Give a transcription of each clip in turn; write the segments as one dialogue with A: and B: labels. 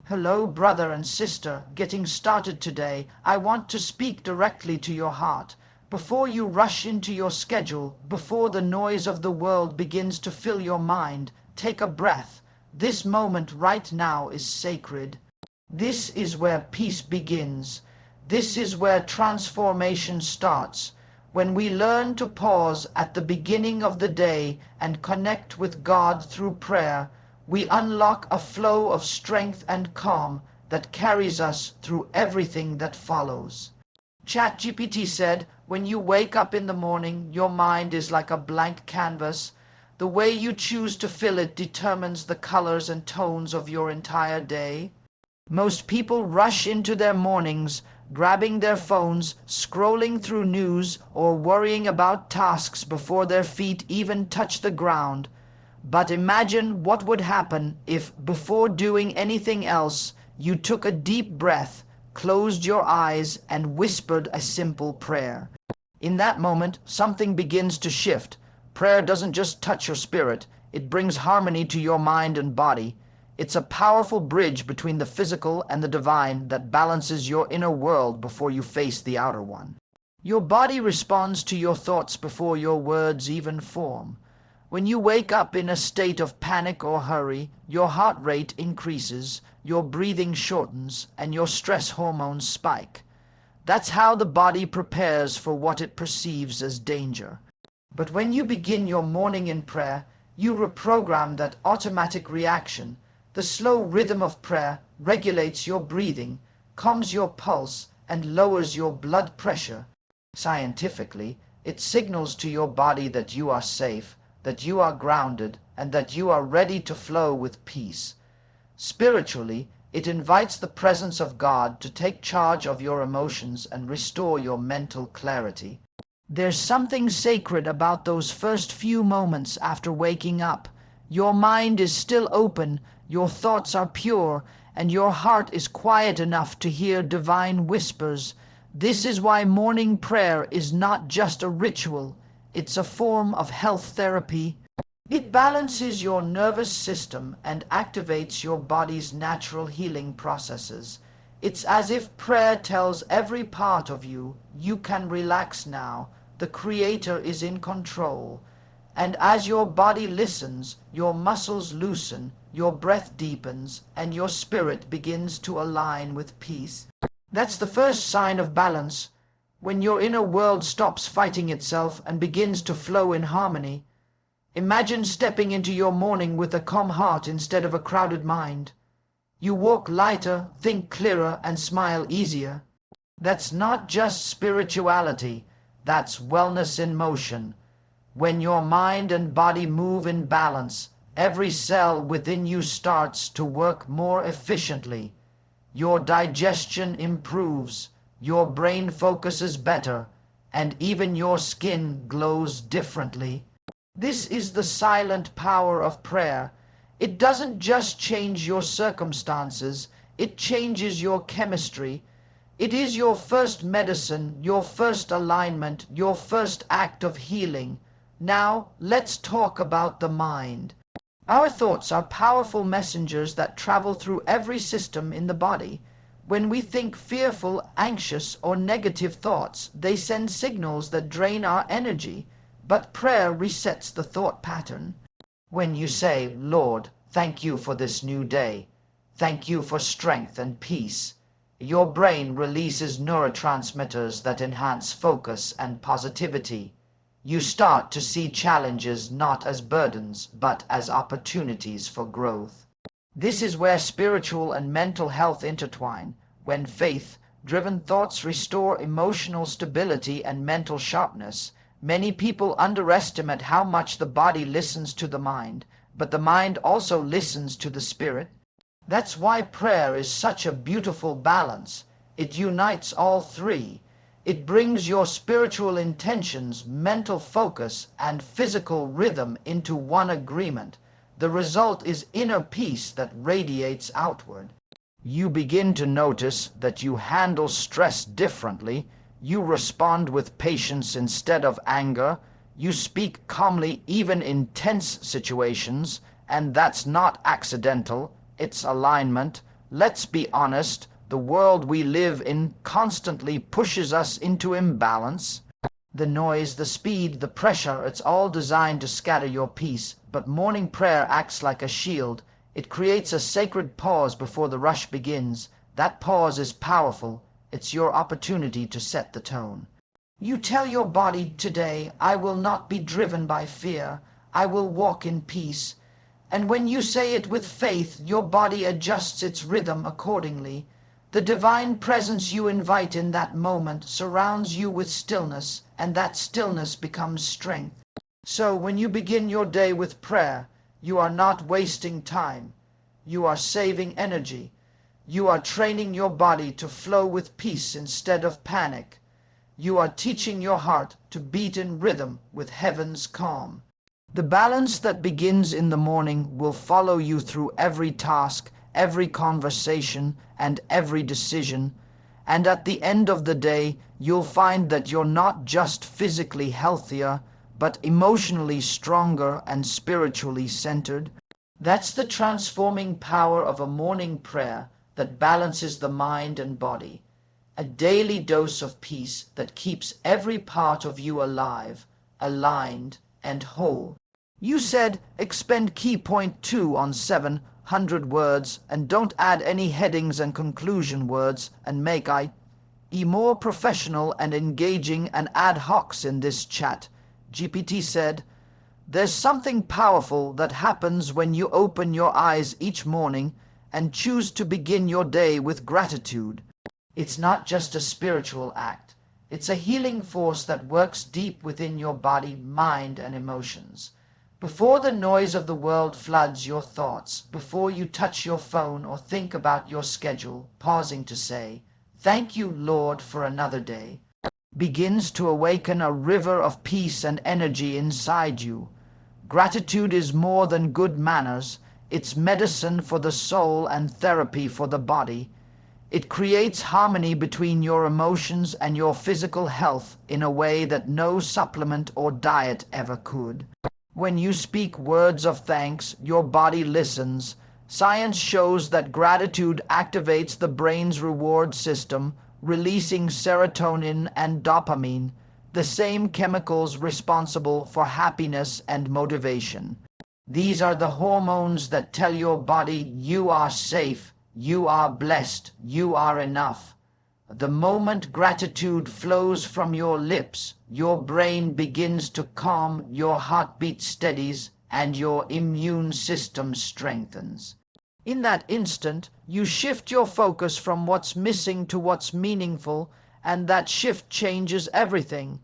A: Hello, brother and sister. Getting started today, I want to speak directly to your heart. Before you rush into your schedule, before the noise of the world begins to fill your mind, take a breath. This moment right now is sacred. This is where peace begins. This is where transformation starts. When we learn to pause at the beginning of the day and connect with God through prayer, we unlock a flow of strength and calm that carries us through everything that follows. ChatGPT said, when you wake up in the morning, your mind is like a blank canvas. The way you choose to fill it determines the colors and tones of your entire day. Most people rush into their mornings, grabbing their phones, scrolling through news, or worrying about tasks before their feet even touch the ground. But imagine what would happen if, before doing anything else, you took a deep breath, closed your eyes, and whispered a simple prayer. In that moment, something begins to shift. Prayer doesn't just touch your spirit, it brings harmony to your mind and body. It's a powerful bridge between the physical and the divine that balances your inner world before you face the outer one. Your body responds to your thoughts before your words even form. When you wake up in a state of panic or hurry, your heart rate increases, your breathing shortens, and your stress hormones spike. That's how the body prepares for what it perceives as danger. But when you begin your morning in prayer, you reprogram that automatic reaction. The slow rhythm of prayer regulates your breathing, calms your pulse, and lowers your blood pressure. Scientifically, it signals to your body that you are safe, that you are grounded, and that you are ready to flow with peace. Spiritually, it invites the presence of God to take charge of your emotions and restore your mental clarity. There's something sacred about those first few moments after waking up. Your mind is still open, your thoughts are pure, and your heart is quiet enough to hear divine whispers. This is why morning prayer is not just a ritual. It's a form of health therapy. It balances your nervous system and activates your body's natural healing processes. It's as if prayer tells every part of you, you can relax now, the Creator is in control. And as your body listens, your muscles loosen, your breath deepens, and your spirit begins to align with peace. That's the first sign of balance. When your inner world stops fighting itself and begins to flow in harmony. Imagine stepping into your morning with a calm heart instead of a crowded mind. You walk lighter, think clearer, and smile easier. That's not just spirituality, that's wellness in motion. When your mind and body move in balance, every cell within you starts to work more efficiently. Your digestion improves. Your brain focuses better, and even your skin glows differently. This is the silent power of prayer. It doesn't just change your circumstances, it changes your chemistry. It is your first medicine, your first alignment, your first act of healing. Now, let's talk about the mind. Our thoughts are powerful messengers that travel through every system in the body. When we think fearful, anxious, or negative thoughts, they send signals that drain our energy, but prayer resets the thought pattern. When you say, Lord, thank you for this new day, thank you for strength and peace, your brain releases neurotransmitters that enhance focus and positivity. You start to see challenges not as burdens, but as opportunities for growth. This is where spiritual and mental health intertwine, when faith-driven thoughts restore emotional stability and mental sharpness. Many people underestimate how much the body listens to the mind, but the mind also listens to the spirit. That's why prayer is such a beautiful balance. It unites all three. It brings your spiritual intentions, mental focus, and physical rhythm into one agreement. The result is inner peace that radiates outward. You begin to notice that you handle stress differently. You respond with patience instead of anger. You speak calmly even in tense situations, and that's not accidental, it's alignment. Let's be honest, the world we live in constantly pushes us into imbalance. The noise, the speed, the pressure, it's all designed to scatter your peace. But morning prayer acts like a shield. It creates a sacred pause before the rush begins. That pause is powerful. It's your opportunity to set the tone. You tell your body today, I will not be driven by fear. I will walk in peace. And when you say it with faith, your body adjusts its rhythm accordingly. The divine presence you invite in that moment surrounds you with stillness, and that stillness becomes strength. So when you begin your day with prayer, you are not wasting time. You are saving energy. You are training your body to flow with peace instead of panic. You are teaching your heart to beat in rhythm with heaven's calm. The balance that begins in the morning will follow you through every task, every conversation, and every decision. And at the end of the day, you'll find that you're not just physically healthier, but emotionally stronger and spiritually centered. That's the transforming power of a morning prayer that balances the mind and body. A daily dose of peace that keeps every part of you alive, aligned, and whole. You said, expend key point 2 on 700 words, and don't add any headings and conclusion words, and make I.e. more professional and engaging and ad hocs in this chat. GPT said, there's something powerful that happens when you open your eyes each morning and choose to begin your day with gratitude. It's not just a spiritual act. It's a healing force that works deep within your body, mind, and emotions. Before the noise of the world floods your thoughts, before you touch your phone or think about your schedule, pausing to say, thank you, Lord, for another day, begins to awaken a river of peace and energy inside you. Gratitude is more than good manners. It's medicine for the soul and therapy for the body. It creates harmony between your emotions and your physical health in a way that no supplement or diet ever could. When you speak words of thanks, your body listens. Science shows that gratitude activates the brain's reward system, releasing serotonin and dopamine, the same chemicals responsible for happiness and motivation. These are the hormones that tell your body you are safe, you are blessed, you are enough. The moment gratitude flows from your lips, your brain begins to calm, your heartbeat steadies, and your immune system strengthens. In that instant, you shift your focus from what's missing to what's meaningful, and that shift changes everything.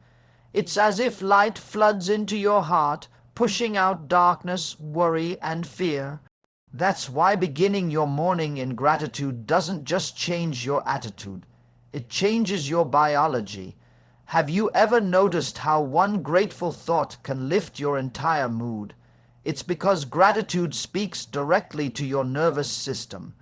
A: It's as if light floods into your heart, pushing out darkness, worry, and fear. That's why beginning your morning in gratitude doesn't just change your attitude. It changes your biology. Have you ever noticed how one grateful thought can lift your entire mood? It's because gratitude speaks directly to your nervous system.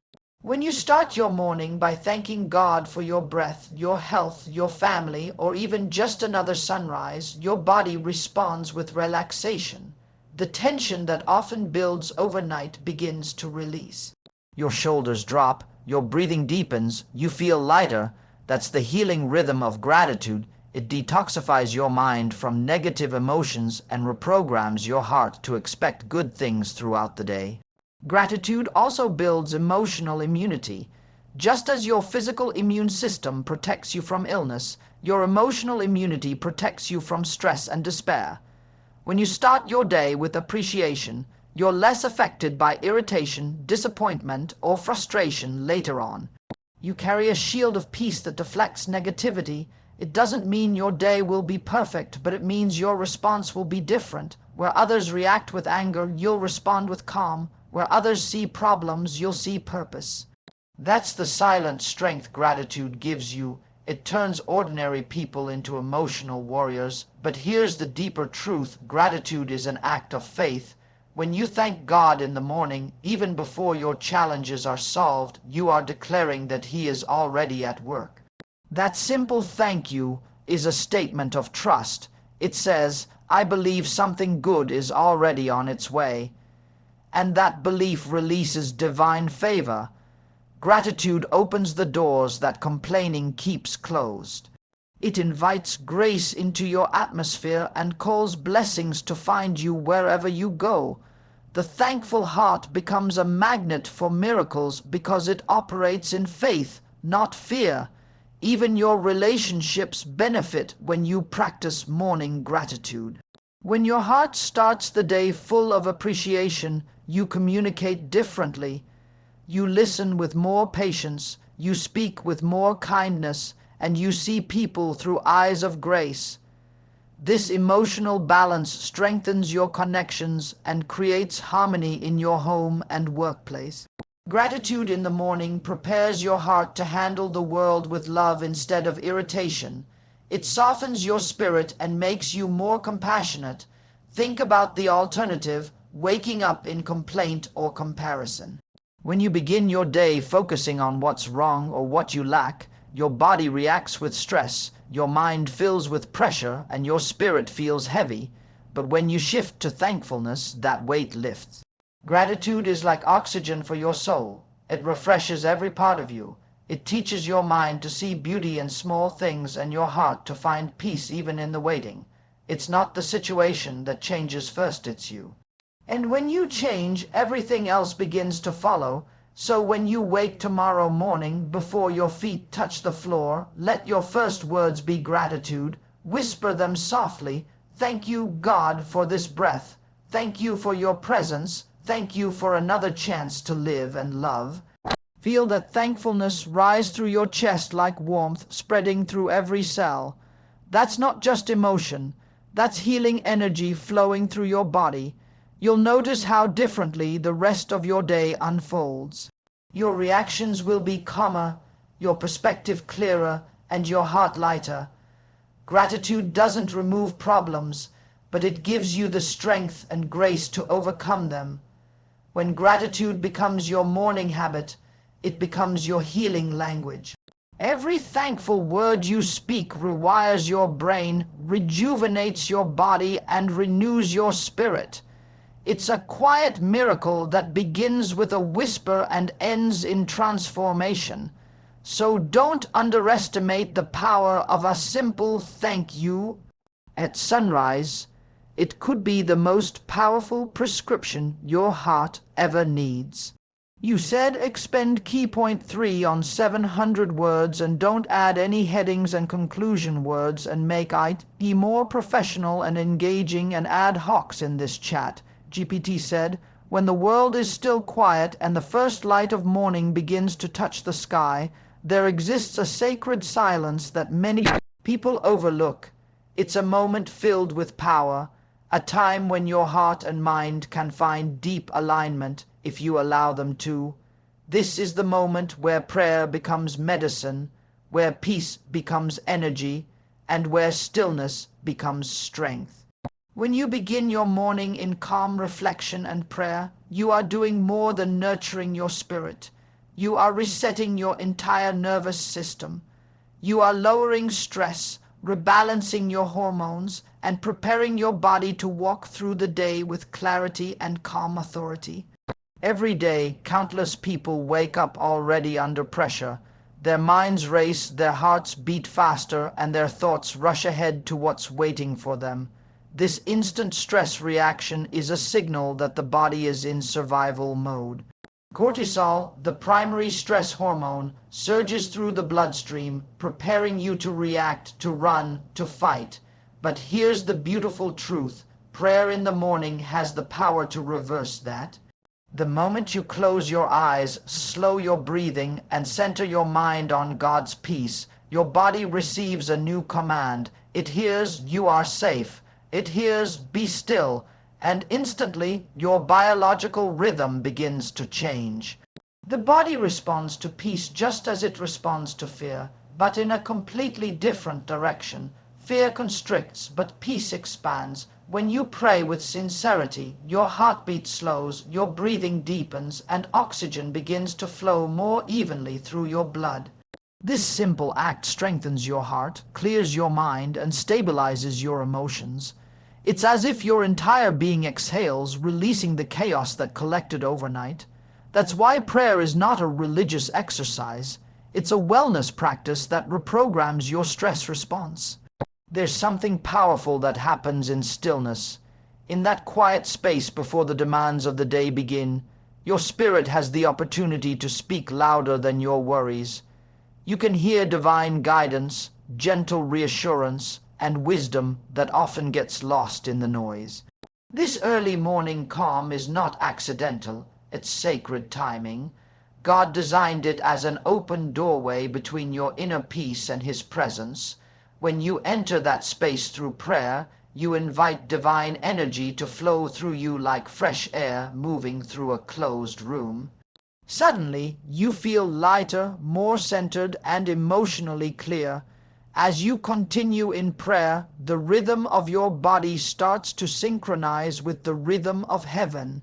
A: When you start your morning by thanking God for your breath, your health, your family, or even just another sunrise, your body responds with relaxation. The tension that often builds overnight begins to release. Your shoulders drop, your breathing deepens, you feel lighter. That's the healing rhythm of gratitude. It detoxifies your mind from negative emotions and reprograms your heart to expect good things throughout the day. Gratitude also builds emotional immunity. Just as your physical immune system protects you from illness, your emotional immunity protects you from stress and despair. When you start your day with appreciation, you're less affected by irritation, disappointment, or frustration later on. You carry a shield of peace that deflects negativity. It doesn't mean your day will be perfect, but it means your response will be different. Where others react with anger, you'll respond with calm. Where others see problems, you'll see purpose. That's the silent strength gratitude gives you. It turns ordinary people into emotional warriors. But here's the deeper truth. Gratitude is an act of faith. When you thank God in the morning, even before your challenges are solved, you are declaring that He is already at work. That simple thank you is a statement of trust. It says, I believe something good is already on its way. And that belief releases divine favor. Gratitude opens the doors that complaining keeps closed. It invites grace into your atmosphere and calls blessings to find you wherever you go. The thankful heart becomes a magnet for miracles because it operates in faith, not fear. Even your relationships benefit when you practice morning gratitude. When your heart starts the day full of appreciation, you communicate differently. You listen with more patience, you speak with more kindness, and you see people through eyes of grace. This emotional balance strengthens your connections and creates harmony in your home and workplace. Gratitude in the morning prepares your heart to handle the world with love instead of irritation. It softens your spirit and makes you more compassionate. Think about the alternative, waking up in complaint or comparison. When you begin your day focusing on what's wrong or what you lack, your body reacts with stress, your mind fills with pressure, and your spirit feels heavy. But when you shift to thankfulness, that weight lifts. Gratitude is like oxygen for your soul. It refreshes every part of you. It teaches your mind to see beauty in small things and your heart to find peace even in the waiting. It's not the situation that changes first, it's you. And when you change, everything else begins to follow. So when you wake tomorrow morning, before your feet touch the floor, let your first words be gratitude. Whisper them softly. Thank you, God, for this breath. Thank you for your presence. Thank you for another chance to live and love. Feel that thankfulness rise through your chest like warmth, spreading through every cell. That's not just emotion. That's healing energy flowing through your body. You'll notice how differently the rest of your day unfolds. Your reactions will be calmer, your perspective clearer, and your heart lighter. Gratitude doesn't remove problems, but it gives you the strength and grace to overcome them. When gratitude becomes your morning habit, it becomes your healing language. Every thankful word you speak rewires your brain, rejuvenates your body, and renews your spirit. It's a quiet miracle that begins with a whisper and ends in transformation. So don't underestimate the power of a simple thank you. At sunrise, it could be the most powerful prescription your heart ever needs. You said expend key point 3 on 700 words and don't add any headings and conclusion words and make it be more professional and engaging and ad hocs in this chat. GPT said, when the world is still quiet and the first light of morning begins to touch the sky, there exists a sacred silence that many people overlook. It's a moment filled with power, a time when your heart and mind can find deep alignment if you allow them to. This is the moment where prayer becomes medicine, where peace becomes energy, and where stillness becomes strength. When you begin your morning in calm reflection and prayer, you are doing more than nurturing your spirit. You are resetting your entire nervous system. You are lowering stress, rebalancing your hormones, and preparing your body to walk through the day with clarity and calm authority. Every day, countless people wake up already under pressure. Their minds race, their hearts beat faster, and their thoughts rush ahead to what's waiting for them. This instant stress reaction is a signal that the body is in survival mode. Cortisol, the primary stress hormone, surges through the bloodstream, preparing you to react, to run, to fight. But here's the beautiful truth. Prayer in the morning has the power to reverse that. The moment you close your eyes, slow your breathing, and center your mind on God's peace, your body receives a new command. It hears, you are safe. It hears, be still, and instantly your biological rhythm begins to change. The body responds to peace just as it responds to fear, but in a completely different direction. Fear constricts, but peace expands. When you pray with sincerity, your heartbeat slows, your breathing deepens, and oxygen begins to flow more evenly through your blood. This simple act strengthens your heart, clears your mind, and stabilizes your emotions. It's as if your entire being exhales, releasing the chaos that collected overnight. That's why prayer is not a religious exercise. It's a wellness practice that reprograms your stress response. There's something powerful that happens in stillness. In that quiet space before the demands of the day begin, your spirit has the opportunity to speak louder than your worries. You can hear divine guidance, gentle reassurance, and wisdom that often gets lost in the noise. This early morning calm is not accidental, it's sacred timing. God designed it as an open doorway between your inner peace and His presence. When you enter that space through prayer, you invite divine energy to flow through you like fresh air moving through a closed room. Suddenly, you feel lighter, more centered, and emotionally clear. As you continue in prayer, the rhythm of your body starts to synchronize with the rhythm of heaven.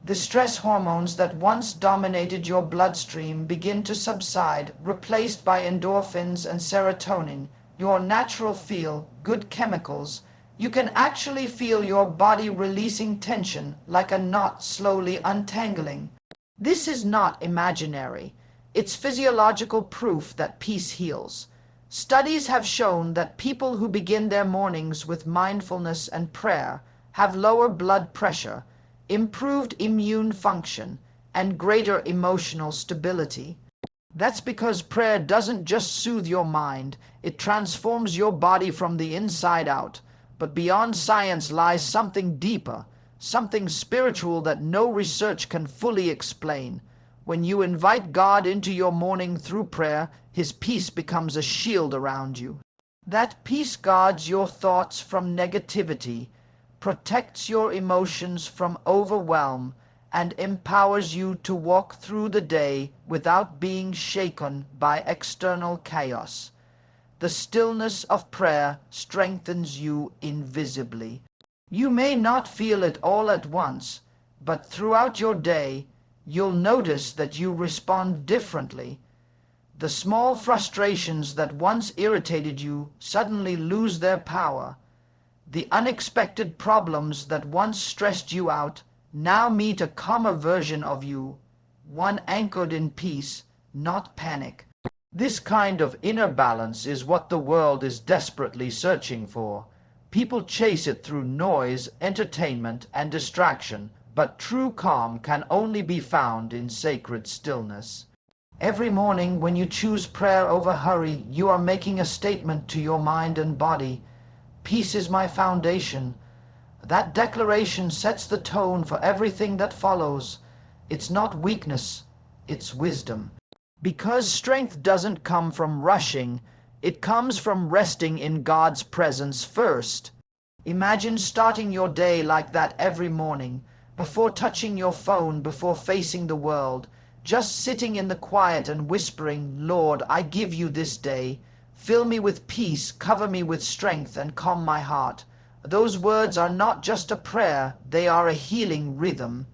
A: The stress hormones that once dominated your bloodstream begin to subside, replaced by endorphins and serotonin, your natural feel, good chemicals. You can actually feel your body releasing tension like a knot slowly untangling. This is not imaginary. It's physiological proof that peace heals. Studies have shown that people who begin their mornings with mindfulness and prayer have lower blood pressure, improved immune function, and greater emotional stability. That's because prayer doesn't just soothe your mind, it transforms your body from the inside out. But beyond science lies something deeper, something spiritual that no research can fully explain. When you invite God into your morning through prayer, His peace becomes a shield around you. That peace guards your thoughts from negativity, protects your emotions from overwhelm, and empowers you to walk through the day without being shaken by external chaos. The stillness of prayer strengthens you invisibly. You may not feel it all at once, but throughout your day, you'll notice that you respond differently. The small frustrations that once irritated you suddenly lose their power. The unexpected problems that once stressed you out now meet a calmer version of you, one anchored in peace, not panic. This kind of inner balance is what the world is desperately searching for. People chase it through noise, entertainment, and distraction, but true calm can only be found in sacred stillness. Every morning when you choose prayer over hurry, you are making a statement to your mind and body. Peace is my foundation. That declaration sets the tone for everything that follows. It's not weakness, it's wisdom. Because strength doesn't come from rushing, it comes from resting in God's presence first. Imagine starting your day like that every morning, before touching your phone, before facing the world, just sitting in the quiet and whispering, "Lord, I give you this day. Fill me with peace, cover me with strength, and calm my heart." Those words are not just a prayer, they are a healing rhythm.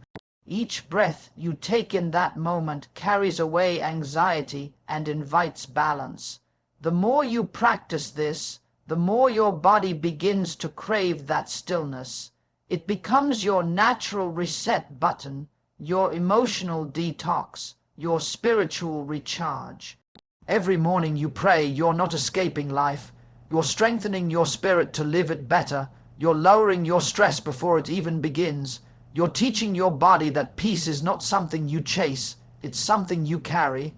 A: Each breath you take in that moment carries away anxiety and invites balance. The more you practice this, the more your body begins to crave that stillness. It becomes your natural reset button, your emotional detox, your spiritual recharge. Every morning you pray, you're not escaping life. You're strengthening your spirit to live it better. You're lowering your stress before it even begins. You're teaching your body that peace is not something you chase, it's something you carry.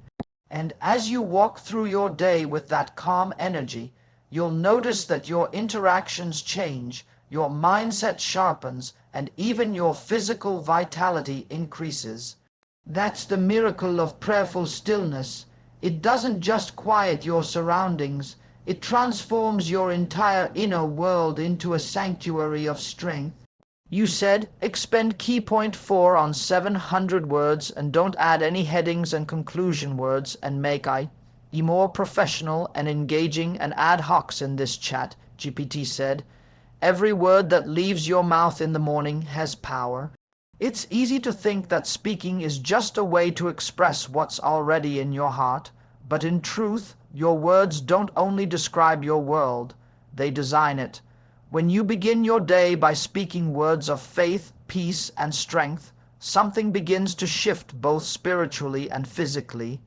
A: And as you walk through your day with that calm energy, you'll notice that your interactions change, your mindset sharpens, and even your physical vitality increases. That's the miracle of prayerful stillness. It doesn't just quiet your surroundings, it transforms your entire inner world into a sanctuary of strength. You said, expend key point 4 on 700 words and don't add any headings and conclusion words and make I more professional and engaging and ad hocs in this chat, GPT said. Every word that leaves your mouth in the morning has power. It's easy to think that speaking is just a way to express what's already in your heart, but in truth, your words don't only describe your world, they design it. When you begin your day by speaking words of faith, peace, and strength, something begins to shift both spiritually and physically.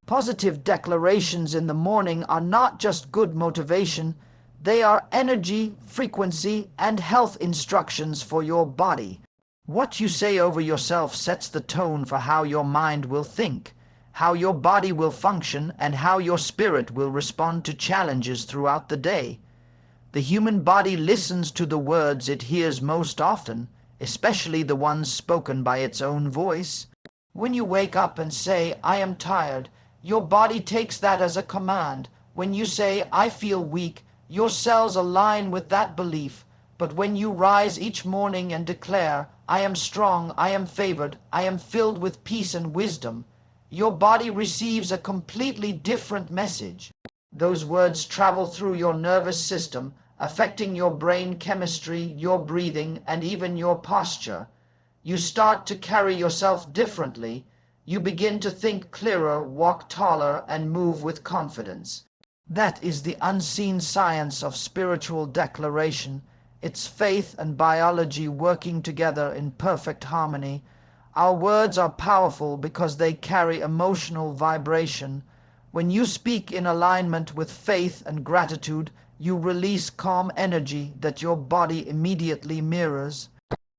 A: Positive declarations in the morning are not just good motivation, they are energy, frequency, and health instructions for your body. What you say over yourself sets the tone for how your mind will think, how your body will function, and how your spirit will respond to challenges throughout the day. The human body listens to the words it hears most often, especially the ones spoken by its own voice. When you wake up and say, "I am tired," your body takes that as a command. When you say, "I feel weak," your cells align with that belief. But when you rise each morning and declare, "I am strong, I am favored, I am filled with peace and wisdom," your body receives a completely different message. Those words travel through your nervous system, affecting your brain chemistry, your breathing, and even your posture. You start to carry yourself differently. You begin to think clearer, walk taller, and move with confidence. That is the unseen science of spiritual declaration. It's faith and biology working together in perfect harmony. Our words are powerful because they carry emotional vibration. When you speak in alignment with faith and gratitude, you release calm energy that your body immediately mirrors.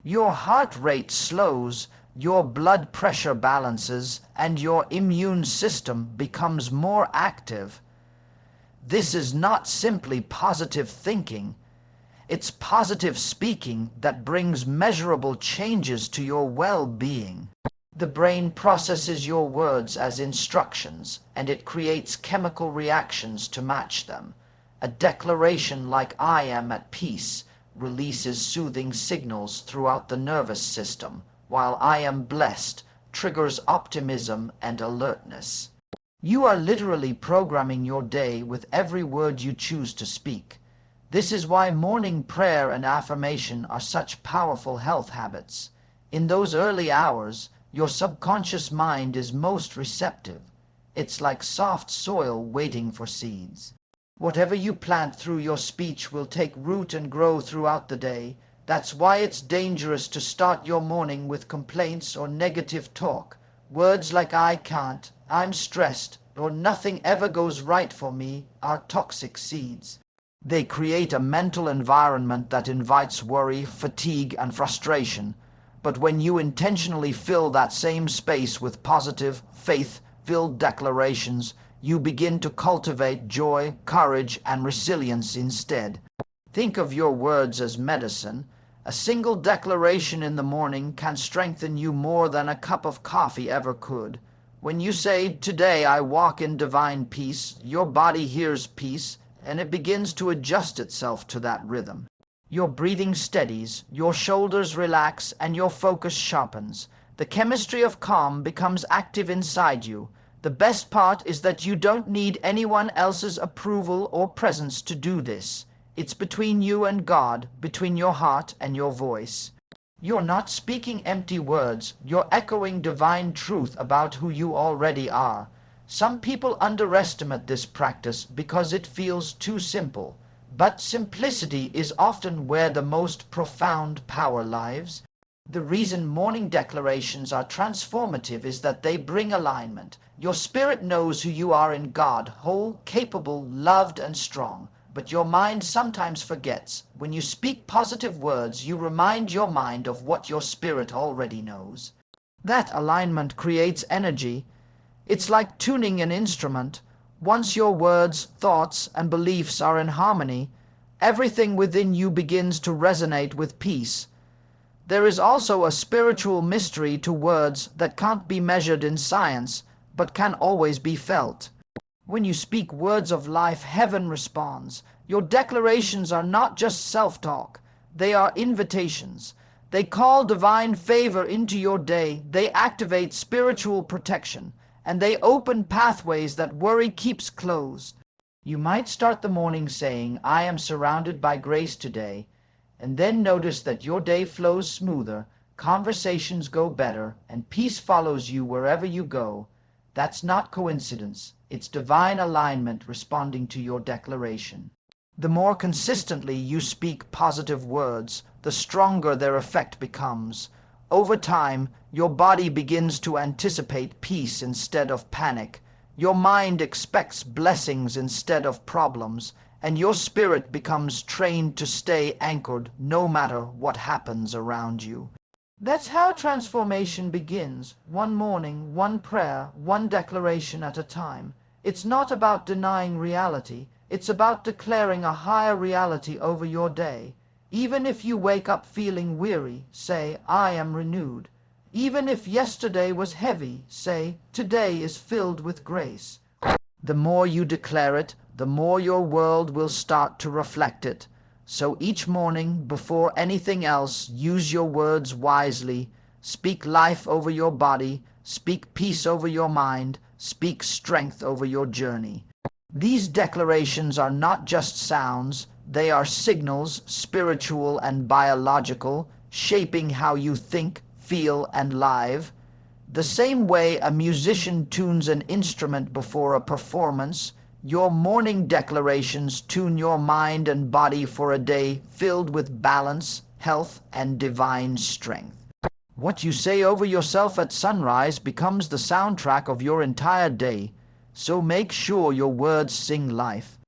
A: Your heart rate slows, your blood pressure balances, and your immune system becomes more active. This is not simply positive thinking. It's positive speaking that brings measurable changes to your well-being. The brain processes your words as instructions, and it creates chemical reactions to match them. A declaration like "I am at peace" releases soothing signals throughout the nervous system, while "I am blessed" triggers optimism and alertness. You are literally programming your day with every word you choose to speak. This is why morning prayer and affirmation are such powerful health habits. In those early hours, your subconscious mind is most receptive. It's like soft soil waiting for seeds. Whatever you plant through your speech will take root and grow throughout the day. That's why it's dangerous to start your morning with complaints or negative talk. Words like "I can't," "I'm stressed," or "nothing ever goes right for me" are toxic seeds. They create a mental environment that invites worry, fatigue, and frustration. But when you intentionally fill that same space with positive, faith-filled declarations, you begin to cultivate joy, courage, and resilience instead. Think of your words as medicine. A single declaration in the morning can strengthen you more than a cup of coffee ever could. When you say, "Today I walk in divine peace," your body hears peace, and it begins to adjust itself to that rhythm. Your breathing steadies, your shoulders relax, and your focus sharpens. The chemistry of calm becomes active inside you. The best part is that you don't need anyone else's approval or presence to do this. It's between you and God, between your heart and your voice. You're not speaking empty words, you're echoing divine truth about who you already are. Some people underestimate this practice because it feels too simple. But simplicity is often where the most profound power lies. The reason morning declarations are transformative is that they bring alignment. Your spirit knows who you are in God, whole, capable, loved, and strong. But your mind sometimes forgets. When you speak positive words, you remind your mind of what your spirit already knows. That alignment creates energy. It's like tuning an instrument. Once your words, thoughts, and beliefs are in harmony, everything within you begins to resonate with peace. There is also a spiritual mystery to words that can't be measured in science, but can always be felt. When you speak words of life, heaven responds. Your declarations are not just self-talk. They are invitations. They call divine favor into your day. They activate spiritual protection. And they open pathways that worry keeps closed. You might start the morning saying, "I am surrounded by grace today," and then notice that your day flows smoother, conversations go better, and peace follows you wherever you go. That's not coincidence. It's divine alignment responding to your declaration. The more consistently you speak positive words, the stronger their effect becomes. Over time, your body begins to anticipate peace instead of panic. Your mind expects blessings instead of problems, and your spirit becomes trained to stay anchored no matter what happens around you. That's how transformation begins, one morning, one prayer, one declaration at a time. It's not about denying reality, it's about declaring a higher reality over your day. Even if you wake up feeling weary, say, I am renewed. Even if yesterday was heavy, say, today is filled with grace. The more you declare it, the more your world will start to reflect it. So each morning, before anything else, use your words wisely. Speak life over your body, speak peace over your mind, speak strength over your journey. These declarations are not just sounds, they are signals, spiritual and biological, shaping how you think, feel, and live. The same way a musician tunes an instrument before a performance, your morning declarations tune your mind and body for a day filled with balance, health, and divine strength. What you say over yourself at sunrise becomes the soundtrack of your entire day, so make sure your words sing life.